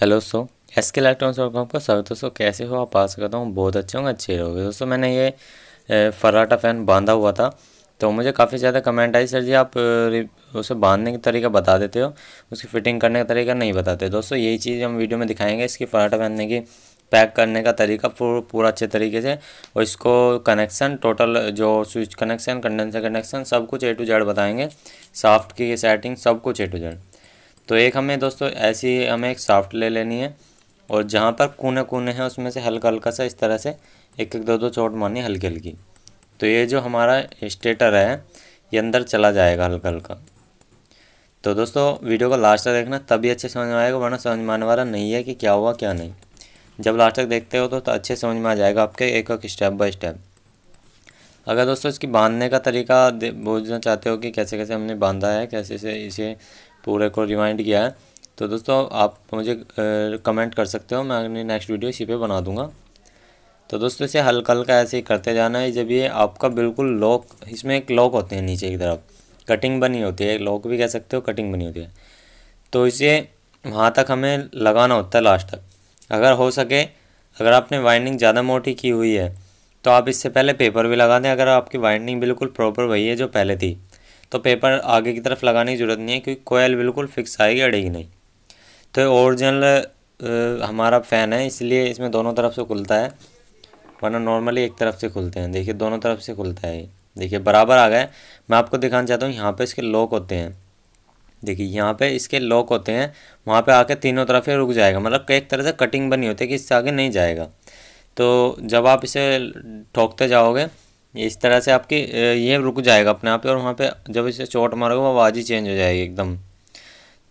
Hello दोस्तों, SK electronics dot com का स्वागत है। दोस्तों कैसे हो आप? आशा करता हूँ बहुत अच्छे होंगे, अच्छे रहोगे। दोस्तों मैंने ये फर्राटा फ़ैन बांधा हुआ था, तो मुझे काफ़ी ज़्यादा कमेंट आई, सर जी आप उसे बांधने का तरीका बता देते हो, उसकी फ़िटिंग करने का तरीका नहीं बताते। दोस्तों यही चीज़ हम वीडियो में दिखाएंगे, इसकी फर्राटा पहनने की पैक करने का तरीका पूरा अच्छे तरीके से, और इसको कनेक्शन टोटल जो स्विच कनेक्शन, कंडेंसर कनेक्शन, सब कुछ A to Z बताएंगे। साफ्ट की सेटिंग सब कुछ A to Z। तो एक हमें दोस्तों ऐसी हमें एक साफ्ट ले लेनी है, और जहाँ पर कोने कोने हैं उसमें से हल्का हल्का सा इस तरह से एक एक दो दो चोट मारनी है, हल्की हल्की। तो ये जो हमारा स्टेटर है ये अंदर चला जाएगा हल्का हल्का। तो दोस्तों वीडियो को लास्ट तक देखना, तभी अच्छे समझ में आएगा, वरना समझ में आने वाला नहीं है कि क्या हुआ क्या नहीं। जब लास्ट तक देखते हो तो अच्छे समझ में आ जाएगा आपके एक एक स्टेप बाय स्टेप। अगर दोस्तों इसकी बांधने का तरीका पूछना चाहते हो कि कैसे कैसे हमने बांधा है, कैसे से इसे पूरे को रिवाइंड किया है, तो दोस्तों आप मुझे कमेंट कर सकते हो, मैं अपनी नेक्स्ट वीडियो इसी पे बना दूंगा। तो दोस्तों इसे हल्का हल्का ऐसे ही करते जाना है। जब ये आपका बिल्कुल लॉक, इसमें एक लॉक होते हैं नीचे की तरफ, कटिंग बनी होती है, लॉक भी कह सकते हो, कटिंग बनी होती है, तो इसे वहाँ तक हमें लगाना होता है लास्ट तक। अगर हो सके, अगर आपने वाइंडिंग ज़्यादा मोटी की हुई है तो आप इससे पहले पेपर भी लगा दें। अगर आपकी वाइंडिंग बिल्कुल प्रॉपर वही है जो पहले थी, तो पेपर आगे की तरफ लगाने की ज़रूरत नहीं है, क्योंकि कोयल बिल्कुल फिक्स आएगी, अड़ेगी नहीं। तो ओरिजिनल हमारा फ़ैन है, इसलिए इसमें दोनों तरफ से खुलता है, वरना नॉर्मली एक तरफ से खुलते हैं। देखिए दोनों तरफ से खुलता है ये, देखिए बराबर आ गया है। मैं आपको दिखाना चाहता हूँ, यहाँ पे इसके लॉक होते हैं, देखिए यहाँ पे इसके लॉक होते हैं, वहाँ पे आके तीनों तरफ से रुक जाएगा, मतलब एक तरह से कटिंग बनी होती है कि इससे आगे नहीं जाएगा। तो जब आप इसे ठोकते जाओगे इस तरह से आपकी ये रुक जाएगा अपने आप ही, और वहाँ पे जब इसे चोट मारोगे वो आवाज़ ही चेंज हो जाएगी एकदम।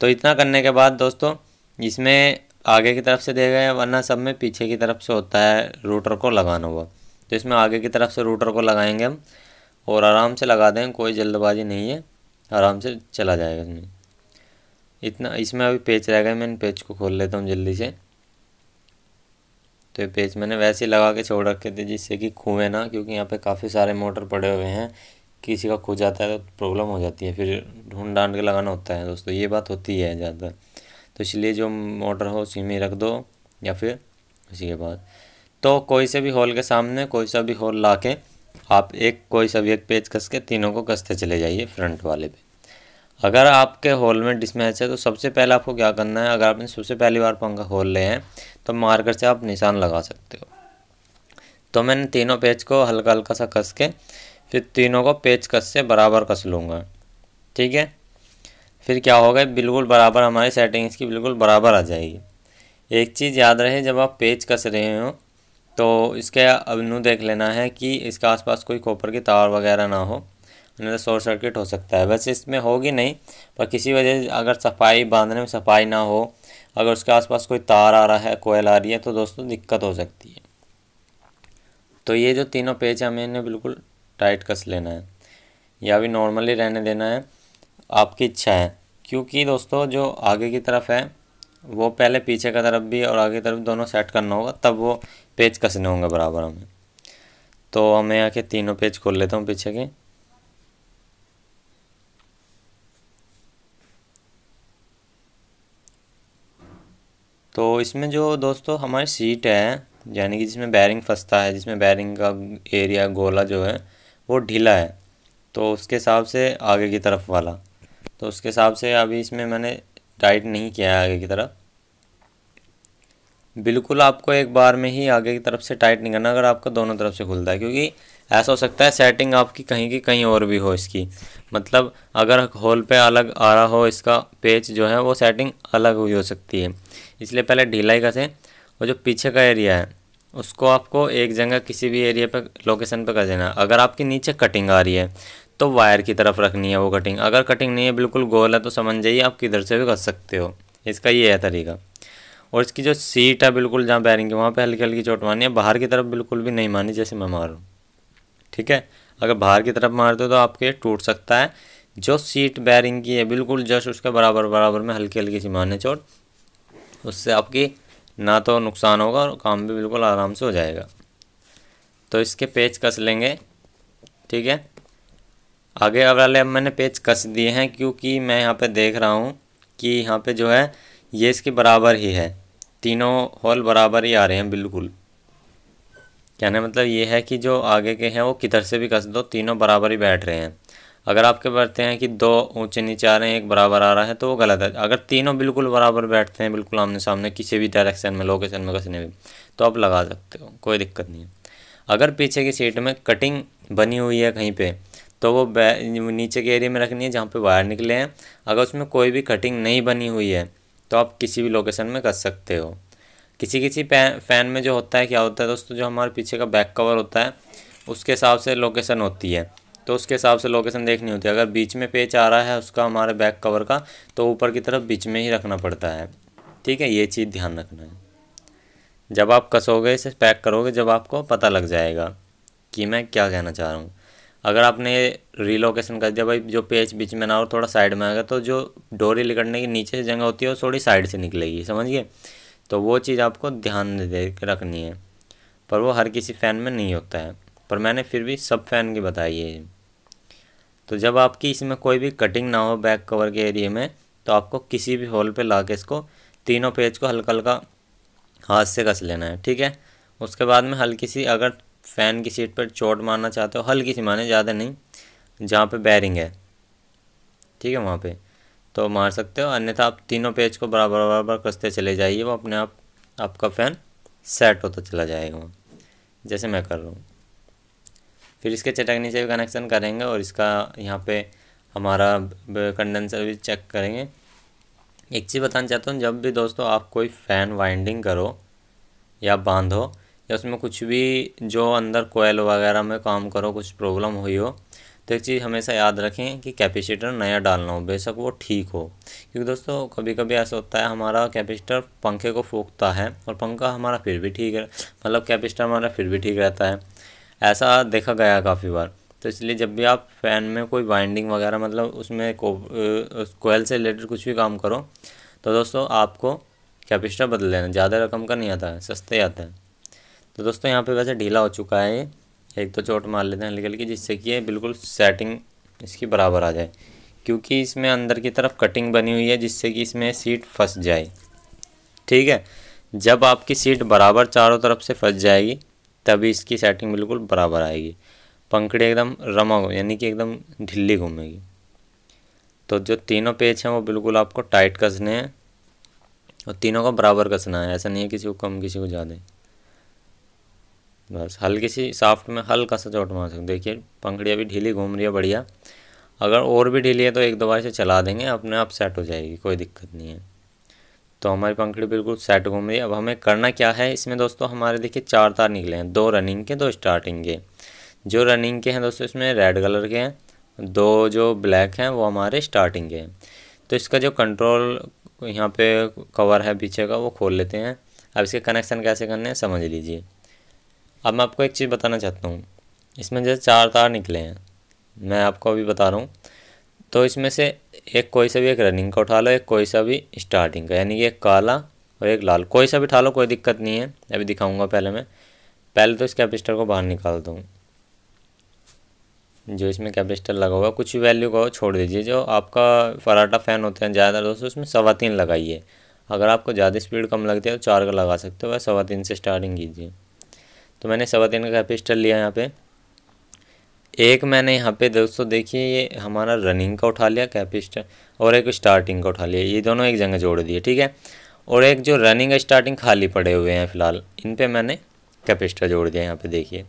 तो इतना करने के बाद दोस्तों इसमें आगे की तरफ से दिया गया है, वरना सब में पीछे की तरफ से होता है रूटर को लगाना हुआ। तो इसमें आगे की तरफ से रूटर को लगाएंगे हम, और आराम से लगा दें, कोई जल्दबाजी नहीं है, आराम से चला जाएगा इसमें। इतना इसमें अभी पेच रह गया, मैं इन पेच को खोल लेता हूँ जल्दी से। तो ये पेच मैंने वैसे ही लगा के छोड़ रखे थे जिससे कि खुए ना, क्योंकि यहाँ पे काफ़ी सारे मोटर पड़े हुए हैं, किसी का खो जाता है तो प्रॉब्लम हो जाती है, फिर ढूंढ डांड के लगाना होता है दोस्तों, ये बात होती है ज़्यादा। तो इसलिए जो मोटर हो उसी में रख दो, या फिर उसी के बाद तो कोई से भी होल के सामने कोई सा भी होल ला के आप एक कोई सा भी एक पेच कस के तीनों को कसते चले जाइए फ्रंट वाले पे। अगर आपके होल में डिसमैच है तो सबसे पहले आपको क्या करना है, अगर आपने सबसे पहली बार पंखा खोल ले हैं तो मार्कर से आप निशान लगा सकते हो। तो मैंने तीनों पेच को हल्का हल्का सा कस के फिर तीनों को पेच कस से बराबर कस लूँगा, ठीक है। फिर क्या होगा, बिल्कुल बराबर हमारी सेटिंग इसकी बिल्कुल बराबर आ जाएगी। एक चीज़ याद रहे, जब आप पेच कस रहे हो तो इसके अनु देख लेना है कि इसके आसपास कोई कॉपर की तार वगैरह ना हो, नहीं तो शॉर्ट सर्किट हो सकता है। वैसे इसमें होगी नहीं, पर किसी वजह से अगर सफाई बांधने में सफाई ना हो, अगर उसके आसपास कोई तार आ रहा है, कोयल आ रही है, तो दोस्तों दिक्कत हो सकती है। तो ये जो तीनों पेच हमें इन्हें बिल्कुल टाइट कस लेना है, या भी नॉर्मली रहने देना है, आपकी इच्छा है। क्योंकि दोस्तों जो आगे की तरफ है वो पहले पीछे का तरफ भी और आगे की तरफ दोनों सेट करना होगा, तब वो पेच कसने होंगे बराबर हमें। तो हमें यहाँ के तीनों पेच खोल लेता हूँ पीछे के। तो इसमें जो दोस्तों हमारी सीट है, यानी कि जिसमें बैरिंग फंसता है, जिसमें बैरिंग का एरिया गोला जो है वो ढीला है, तो उसके हिसाब से आगे की तरफ वाला, तो उसके हिसाब से अभी इसमें मैंने टाइट नहीं किया है आगे की तरफ। बिल्कुल आपको एक बार में ही आगे की तरफ से टाइट नहीं करना अगर आपका दोनों तरफ से खुलता है, क्योंकि ऐसा हो सकता है सेटिंग आपकी कहीं की कहीं और भी हो इसकी, मतलब अगर होल पे अलग आ रहा हो इसका पेच जो है वो सेटिंग अलग हुई हो सकती है। इसलिए पहले ढीलाई कसें, और जो पीछे का एरिया है उसको आपको एक जगह किसी भी एरिया पे लोकेशन पे कर देना। अगर आपकी नीचे कटिंग आ रही है तो वायर की तरफ रखनी है वो कटिंग, अगर कटिंग नहीं है बिल्कुल गोल है तो समझ जाइए आप किधर से भी कर सकते हो, इसका ये है तरीका। और इसकी जो सीट है बिल्कुल जहाँ बैरिंग है वहाँ पे हल्की हल्की चोट मारनी है, बाहर की तरफ बिल्कुल भी नहीं मारनी जैसे मैं मार रहा हूँ, ठीक है। अगर बाहर की तरफ मारते हो तो आपके टूट सकता है। जो सीट बैरिंग की है बिल्कुल जस्ट उसके बराबर बराबर में हल्की हल्की सी मारने चोट, उससे आपकी ना तो नुकसान होगा और काम भी बिल्कुल आराम से हो जाएगा। तो इसके पेच कस लेंगे, ठीक है। आगे वाले अब मैंने पेच कस दिए हैं, क्योंकि मैं यहाँ पे देख रहा हूँ कि यहाँ पे जो है ये इसके बराबर ही है, तीनों होल बराबर ही आ रहे हैं बिल्कुल। कहने मतलब ये है कि जो आगे के हैं वो किधर से भी कस दो, तीनों बराबर ही बैठ रहे हैं। अगर आपके बैठते हैं कि दो ऊंचे नीचे आ रहे हैं, एक बराबर आ रहा है, तो वो गलत है। अगर तीनों बिल्कुल बराबर बैठते हैं, बिल्कुल आमने सामने किसी भी डायरेक्शन में, लोकेशन में कसने में, तो आप लगा सकते हो, कोई दिक्कत नहीं है। अगर पीछे की सीट में कटिंग बनी हुई है कहीं पे, तो वो नीचे के एरिया में रखनी है जहाँ पे वायर निकले हैं। अगर उसमें कोई भी कटिंग नहीं बनी हुई है तो आप किसी भी लोकेशन में कस सकते हो। किसी किसी फ़ैन में जो होता है, क्या होता है दोस्तों, जो हमारे पीछे का बैक कवर होता है उसके हिसाब से लोकेशन होती है, तो उसके हिसाब से लोकेशन देखनी होती है। अगर बीच में पेच आ रहा है उसका, हमारे बैक कवर का, तो ऊपर की तरफ बीच में ही रखना पड़ता है। ठीक है, ये चीज़ ध्यान रखना है। जब आप कसोगे, इसे पैक करोगे, जब आपको पता लग जाएगा कि मैं क्या कहना चाह रहा हूँ। अगर आपने रीलोकेशन कर दिया भाई, जो पेच बीच में ना हो, थोड़ा साइड में आ गया, तो जो डोरी निकलने की नीचे से जगह होती है वो थोड़ी साइड से निकलेगी, समझिए। तो वो चीज़ आपको ध्यान में दे के रखनी है, पर वो हर किसी फ़ैन में नहीं होता है, पर मैंने फिर भी सब फ़ैन की बताई है। तो जब आपकी इसमें कोई भी कटिंग ना हो बैक कवर के एरिया में, तो आपको किसी भी होल पे ला के इसको तीनों पेज को हल्का हल्का हाथ से कस लेना है। ठीक है, उसके बाद में हल्की सी, अगर फ़ैन की सीट पर चोट मारना चाहते हो, हल्की सी माने, ज़्यादा नहीं, जहाँ पे बैरिंग है, ठीक है, वहाँ पे तो मार सकते हो। अन्यथा आप तीनों पेज को बराबर बराबर कसते चले जाइए, वो अपने आप आपका फ़ैन सेट होता चला जाएगा वहाँ, जैसे मैं कर रहा हूँ। फिर इसके चटकनी से भी कनेक्शन करेंगे और इसका यहाँ पे हमारा कंडेंसर भी चेक करेंगे। एक चीज़ बताना चाहता हूँ, जब भी दोस्तों आप कोई फ़ैन वाइंडिंग करो या बांधो, या उसमें कुछ भी जो अंदर कोयल वगैरह में काम करो, कुछ प्रॉब्लम हुई हो, तो एक चीज़ हमेशा याद रखें कि कैपेसिटर नया डालना हो, बेशक वो ठीक हो। क्योंकि दोस्तों कभी कभी ऐसा होता है, हमारा कैपेसिटर पंखे को फूंकता है और पंखा हमारा फिर भी ठीक है, मतलब कैपेसिटर हमारा फिर भी ठीक रहता है। ऐसा देखा गया है काफ़ी बार। तो इसलिए जब भी आप फ़ैन में कोई वाइंडिंग वगैरह, मतलब उसमें कोयल से रिलेटेड कुछ भी काम करो, तो दोस्तों आपको कैपेसिटर बदल लेना। ज़्यादा रकम का नहीं आता है, सस्ते आता है। तो दोस्तों यहाँ पे वैसे ढीला हो चुका है ये, एक तो चोट मार लेते हैं हल्की हल्की, जिससे कि ये बिल्कुल सेटिंग इसकी बराबर आ जाए। क्योंकि इसमें अंदर की तरफ कटिंग बनी हुई है जिससे कि इसमें सीट फंस जाए। ठीक है, जब आपकी सीट बराबर चारों तरफ से फंस जाएगी तभी इसकी सेटिंग बिल्कुल बराबर आएगी। पंखड़ी एकदम रमा हो, यानी कि एकदम ढिल्ली घूमेगी। तो जो तीनों पेच हैं वो बिल्कुल आपको टाइट कसने हैं और तीनों को बराबर कसना है। ऐसा नहीं है किसी को कम किसी को ज़्यादा। बस हल्की सी साफ्ट में हल्का सा चोट मार सकते। देखिए पंखड़ी अभी ढीली घूम रही है, बढ़िया। अगर और भी ढीली है तो एक दो बार से चला देंगे, अपने आप सेट हो जाएगी, कोई दिक्कत नहीं है। तो हमारी पंखड़ी बिल्कुल सेट घूम रही है। अब हमें करना क्या है इसमें दोस्तों, हमारे देखिए 4 तार निकले हैं, 2 रनिंग के 2 स्टार्टिंग के। जो रनिंग के हैं दोस्तों इसमें रेड कलर के हैं, 2 जो ब्लैक हैं वो हमारे स्टार्टिंग के हैं। तो इसका जो कंट्रोल यहाँ पे कवर है पीछे का, वो खोल लेते हैं। अब इसके कनेक्शन कैसे करने हैं समझ लीजिए। अब मैं आपको एक चीज़ बताना चाहता हूँ, इसमें जैसे 4 तार निकले हैं, मैं आपको अभी बता रहा हूँ। तो इसमें से एक कोई सा भी, एक रनिंग का उठा लो, एक कोई सा भी स्टार्टिंग का, यानी कि एक काला और एक लाल, कोई सा भी उठा लो, कोई दिक्कत नहीं है। अभी दिखाऊंगा। पहले तो इस कैपेसिटर को बाहर निकालता हूँ। जो इसमें कैपेसिटर लगा हुआ, कुछ भी वैल्यू को छोड़ दीजिए। जो आपका फराटा फ़ैन होते हैं ज़्यादा दोस्तों, उसमें 3.25 लगाइए। अगर आपको ज़्यादा स्पीड कम लगती है तो 4 का लगा सकते हो, वह 3.25 से स्टार्टिंग कीजिए। तो मैंने 3.25 का कैपेसिटर लिया यहाँ पे। एक मैंने यहाँ पे दोस्तों देखिए, ये हमारा रनिंग का उठा लिया कैपेसिटर, और एक स्टार्टिंग का उठा लिया, ये दोनों एक जगह जोड़ दिए। ठीक है, और एक जो रनिंग स्टार्टिंग खाली पड़े हुए हैं फ़िलहाल, इन पे मैंने कैपेसिटर जोड़ दिया यहाँ पे देखिए।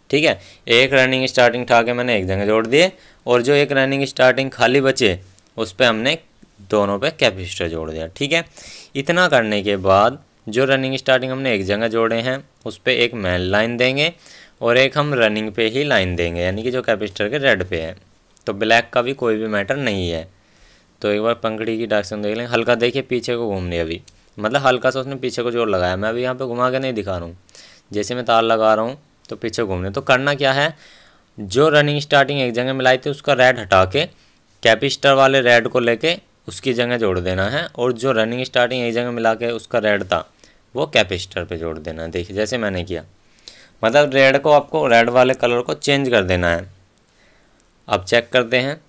ठीक है, एक रनिंग स्टार्टिंग उठा के मैंने एक जगह जोड़ दिए, और जो एक रनिंग स्टार्टिंग खाली बचे उस पर हमने दोनों पे कैपेसिटर जोड़ दिया। ठीक है, इतना करने के बाद जो रनिंग स्टार्टिंग हमने एक जगह जोड़े हैं उस पर एक मेन लाइन देंगे और एक हम रनिंग पे ही लाइन देंगे, यानी कि जो कैपेसिटर के रेड पे है। तो ब्लैक का भी कोई भी मैटर नहीं है। तो एक बार पंखड़ी की डायरेक्शन देख लें, हल्का देखिए पीछे को घूमनी है अभी, मतलब हल्का सा उसने पीछे को जोर लगाया। मैं अभी यहाँ पे घुमा के नहीं दिखा रहा हूँ, जैसे मैं तार लगा रहा हूँ तो पीछे घूमने। तो करना क्या है, जो रनिंग स्टार्टिंग एक जगह मिलाई थी उसका रेड हटा के कैपेसिटर वाले रेड को लेके उसकी जगह जोड़ देना है, और जो रनिंग स्टार्टिंग एक जगह मिला के उसका रेड था वो कैपेसिटर पे जोड़ देना है। देखिए जैसे मैंने किया, मतलब रेड को आपको रेड वाले कलर को चेंज कर देना है। अब चेक करते हैं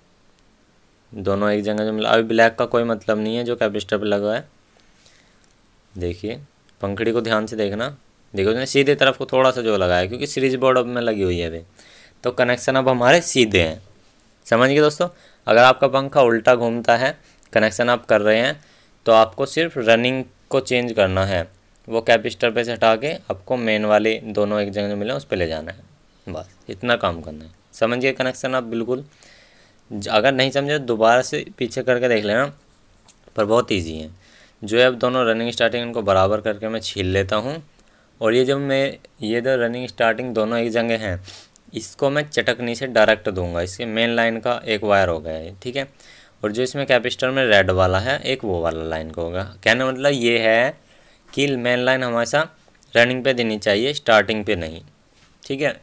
दोनों एक जगह जो मिला। अभी ब्लैक का कोई मतलब नहीं है जो कैपेसिटर पे लगा है। देखिए पंखड़ी को ध्यान से देखना, देखो उसने सीधे तरफ को थोड़ा सा जो लगाया, क्योंकि सीरीज बोर्ड अब में लगी हुई है अभी, तो कनेक्शन अब हमारे सीधे हैं। समझ गए दोस्तों। अगर आपका पंखा उल्टा घूमता है, कनेक्शन आप कर रहे हैं, तो आपको सिर्फ रनिंग को चेंज करना है, वो कैपेसिटर पे से हटा के आपको मेन वाले दोनों एक जगह जो मिले उस पर ले जाना है, बस इतना काम करना है। समझ गए कनेक्शन आप बिल्कुल। अगर नहीं समझे तो दोबारा से पीछे करके देख लेना, पर बहुत ईजी है। जो है अब दोनों रनिंग स्टार्टिंग इनको बराबर करके मैं छील लेता हूँ, और ये जब मैं ये दो रनिंग स्टार्टिंग दोनों एक जगह हैं, इसको मैं चटकनी से डायरेक्ट दूंगा। इसके मेन लाइन का एक वायर हो गया है, ठीक है। और जो इसमें कैपेसिटर में रेड वाला है, एक वो वाला लाइन का होगा। कहने मतलब ये है कि मेन लाइन हमेशा रनिंग पे देनी चाहिए, स्टार्टिंग पे नहीं, ठीक है।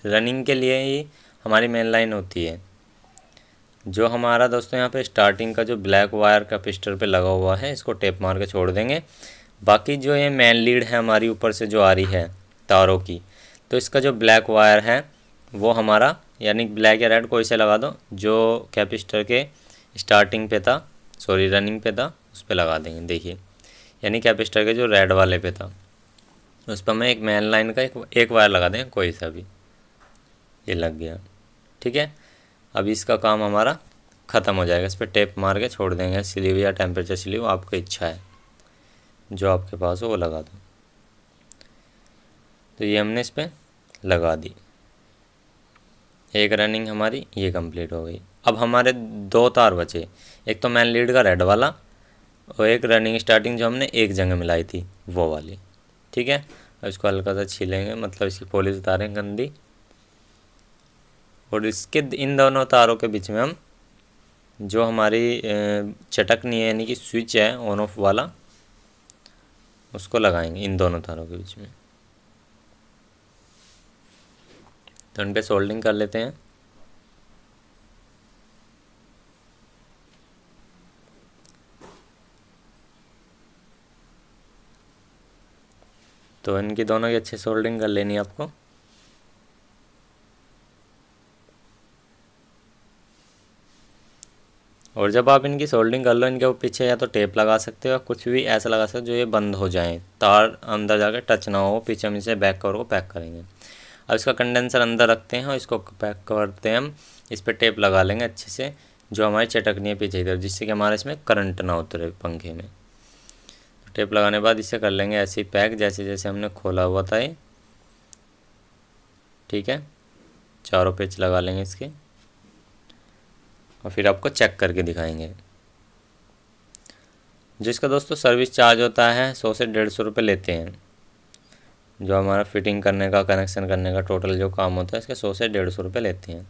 रनिंग के लिए ही हमारी मेन लाइन होती है। जो हमारा दोस्तों यहाँ पे स्टार्टिंग का जो ब्लैक वायर कैपेसिटर पे लगा हुआ है, इसको टेप मार के छोड़ देंगे। बाकी जो ये मेन लीड है हमारी ऊपर से जो आ रही है तारों की, तो इसका जो ब्लैक वायर है वो हमारा, यानी ब्लैक या रेड कोई से लगा दो, जो कैपेसिटर के स्टार्टिंग पे था, सॉरी रनिंग पे था, उस पर लगा देंगे। देखिए, यानी कैपेसिटर के जो रेड वाले पे था उस पर मैं एक मेन लाइन का एक वायर लगा दें, कोई सा भी, ये लग गया, ठीक है। अब इसका काम हमारा ख़त्म हो जाएगा। इस पर टेप मार के छोड़ देंगे, स्लीव या टेम्परेचर स्लीव, आपकी इच्छा है जो आपके पास हो वो लगा दो। तो ये हमने इस पर लगा दी, एक रनिंग हमारी ये कंप्लीट हो गई। अब हमारे दो तार बचे, एक तो मेन लीड का रेड वाला और एक रनिंग स्टार्टिंग जो हमने एक जगह मिलाई थी वो वाली, ठीक है। अब इसको हल्का सा छीलेंगे, मतलब इसकी पॉलिश उतारेंगे गंदी, और इसके इन दोनों तारों के बीच में हम जो हमारी चटकनी है, यानी कि स्विच है ऑन ऑफ वाला, उसको लगाएंगे इन दोनों तारों के बीच में। तो इन पे सोल्डिंग कर लेते हैं। तो इनकी दोनों की अच्छी सोल्डिंग कर लेनी है आपको। और जब आप इनकी सोल्डिंग कर लो, इनके ऊपर पीछे या तो टेप लगा सकते हो या कुछ भी ऐसा लगा सकते हो जो ये बंद हो जाए, तार अंदर जाकर टच ना हो। पीछे हम इसे बैक कवर को पैक करेंगे। अब इसका कंडेंसर अंदर रखते हैं और इसको पैक करते हैं हम। इस पर टेप लगा लेंगे अच्छे से, जो हमारी चटकनी है पीछे की तरफ, जिससे कि हमारे इसमें करंट ना उतरे पंखे में। तो टेप लगाने के बाद इसे कर लेंगे ऐसे ही पैक, जैसे जैसे हमने खोला हुआ था ये, ठीक है। चारों पेच लगा लेंगे इसके, और फिर आपको चेक करके दिखाएंगे। जिसका दोस्तों सर्विस चार्ज होता है 100 से 150 रुपये लेते हैं। जो हमारा फिटिंग करने का, कनेक्शन करने का टोटल जो काम होता है, इसके 100 से 150 रुपये लेते हैं।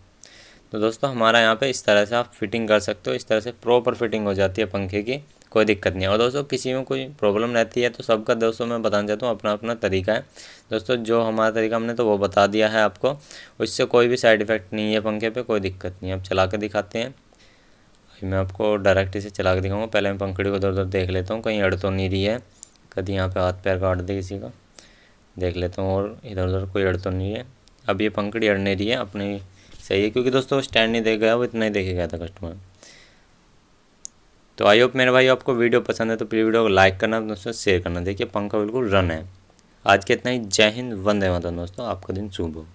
तो दोस्तों हमारा यहाँ पे इस तरह से आप फिटिंग कर सकते हो, इस तरह से प्रॉपर फिटिंग हो जाती है पंखे की, कोई दिक्कत नहीं है। और दोस्तों किसी में कोई प्रॉब्लम रहती है तो सबका दोस्तों मैं बताना चाहता हूँ अपना अपना तरीका है। दोस्तों जो हमारा तरीका हमने तो वो बता दिया है आपको, इससे कोई भी साइड इफ़ेक्ट नहीं है पंखे पे, कोई दिक्कत नहीं है। अब चला कर दिखाते हैं। मैं आपको डायरेक्ट इसे चला के दिखाऊंगा। पहले मैं पंखड़ी को इधर उधर देख लेता हूँ, कहीं अड़ तो नहीं रही है, कभी यहाँ पे हाथ पैर काट दे किसी का, देख लेता हूँ। और इधर उधर कोई अड़ तो नहीं है। अब ये पंखड़ी अड़ नहीं रही है, अपनी सही है, क्योंकि दोस्तों स्टैंड नहीं देख गया, वो इतना ही देखे गया था कस्टमर। तो आई होप मेरे भाई आपको वीडियो पसंद है तो प्लीज़ वीडियो को लाइक करना, दोस्तों शेयर करना। देखिए पंखा बिल्कुल रन है। आज के इतना ही। जय हिंद, वंदे मातरम दोस्तों, आपका दिन शुभ हो।